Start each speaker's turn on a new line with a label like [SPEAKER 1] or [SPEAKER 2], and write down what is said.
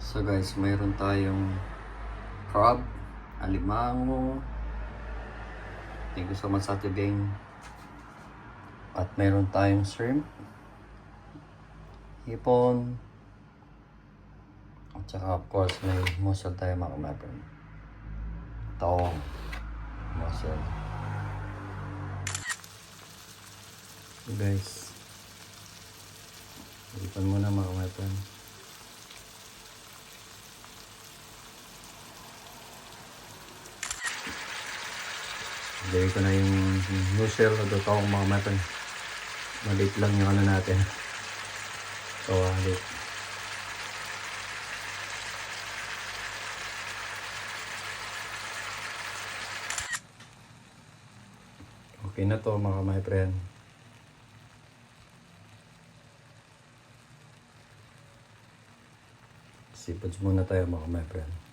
[SPEAKER 1] So guys, mayroon tayong crab, alimango, thank you so much sa tibing. At mayroon tayong shrimp, hipon, at saka of course may mussel tayo mga kumapin. Taong mussel. So guys, hipon muna mga kumapin. Gawin ko na yung mussel o taong mga kumapin. Maliit lang yung ano natin. Kawali. Okay na to mga my friend. Seafoods muna tayo mga my friend.